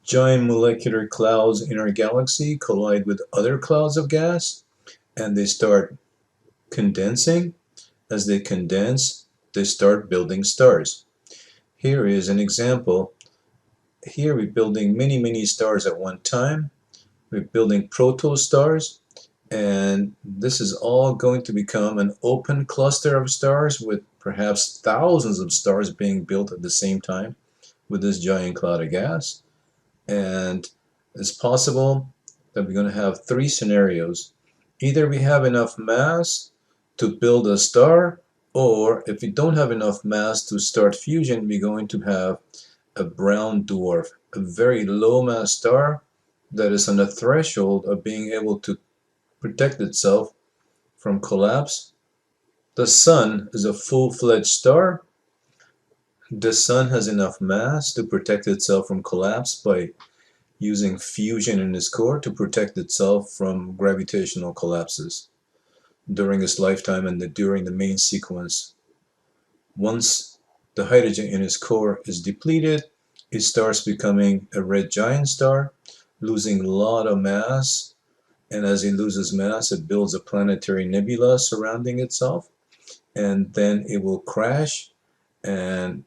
Giant molecular clouds in our galaxy collide with other clouds of gas and they start condensing. As they condense, they start building stars. Here is an example. Here we're building many stars at one time. We're building protostars, and this is all going to become an open cluster of stars with perhaps thousands of stars being built at the same time with this giant cloud of gas. And it's possible that we're going to have three scenarios. Either we have enough mass to build a star, or if we don't have enough mass to start fusion, we're going to have a brown dwarf, a very low mass star that is on the threshold of being able to protect itself from collapse. The sun is a full-fledged star. The sun has enough mass to protect itself from collapse by using fusion in its core to protect itself from gravitational collapses during its lifetime and during the main sequence. Once the hydrogen in its core is depleted, it starts becoming a red giant star, losing a lot of mass, and as it loses mass, it builds a planetary nebula surrounding itself, and then it will crash and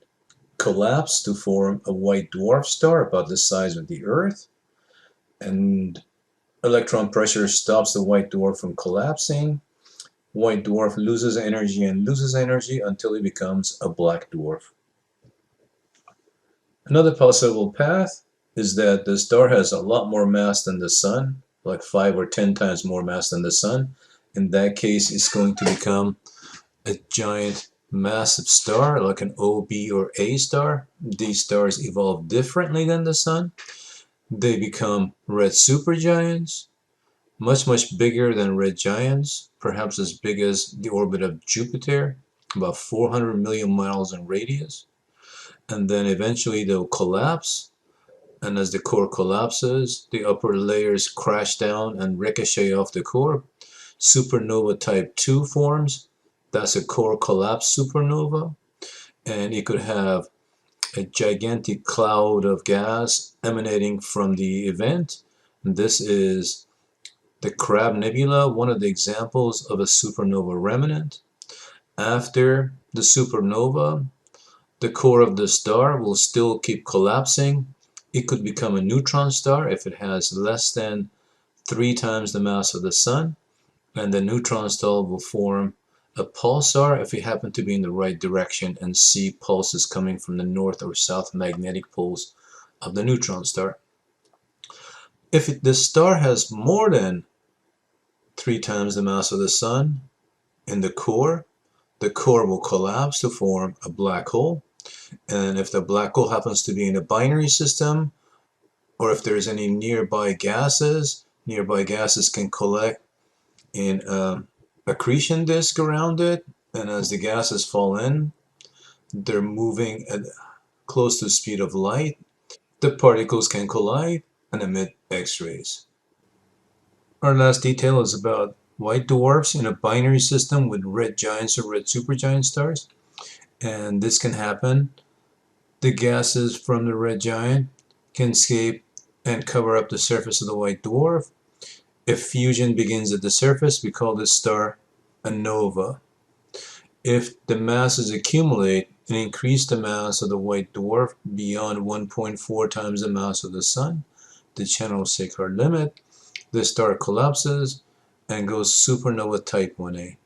collapse to form a white dwarf star about the size of the Earth, and electron pressure stops the white dwarf from collapsing. White dwarf loses energy and loses energy until it becomes a black dwarf. Another possible path is that the star has a lot more mass than the sun, like 5 or 10 times more mass than the sun. In that case, it's going to become a giant massive star, like an O, B, or A star. These stars evolve differently than the sun. They become red supergiants, much bigger than red giants, perhaps as big as the orbit of Jupiter, about 400 million miles in radius. And then eventually they'll collapse, and as the core collapses, the upper layers crash down and ricochet off the core. Supernova type 2 forms. That's a core collapse supernova, and it could have a gigantic cloud of gas emanating from the event. And this is the Crab Nebula, one of the examples of a supernova remnant. After the supernova, the core of the star will still keep collapsing. It could become a neutron star if it has less than 3 times the mass of the sun, and the neutron star will form a pulsar if we happen to be in the right direction and see pulses coming from the north or south magnetic poles of the neutron star. If the star has more than 3 times the mass of the sun in the core will collapse to form a black hole. And if the black hole happens to be in a binary system, or if there's any nearby gases can collect in an accretion disk around it, and as the gases fall in, they're moving at close to the speed of light. The particles can collide and emit X-rays. Our last detail is about white dwarfs in a binary system with red giants or red supergiant stars. And this can happen. The gases from the red giant can escape and cover up the surface of the white dwarf. If fusion begins at the surface, we call this star a nova. If the masses accumulate and increase the mass of the white dwarf beyond 1.4 times the mass of the sun, the Chernov-Seykkar limit, the star collapses and goes supernova type 1a.